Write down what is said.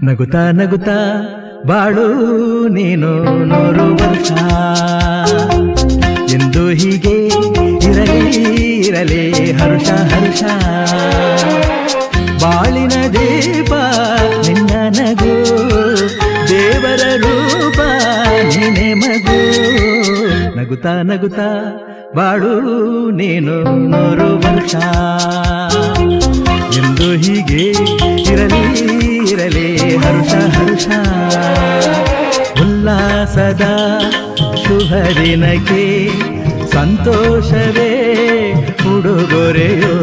ನಗುತ್ತಾ ನಗುತ್ತಾ ಬಾಳು ನೀನು 100 ವರ್ಷ ಎಂದು ಹೀಗೆ ಇರಲಿ ಹರ್ಷ ಹರ್ಷ. ಬಾಳಿನ ದೀಪ ನಿನ್ನ ನಗು, ದೇವರ ರೂಪ ನೀನೆ ಮಗು. ನಗುತ್ತಾ ನಗುತ್ತಾ ಬಾಳು ನೀನು 100 ವರ್ಷ ಎಂದು ಹೀಗೆ ಇರಲಿ ಹರ್ಷ ಹರ್ಷ. ಉಲ್ಲಾಸದ ಶುಭ ದಿನಕ್ಕೆ ಸಂತೋಷವೇ ಉಡುಗೊರೆಯೋ.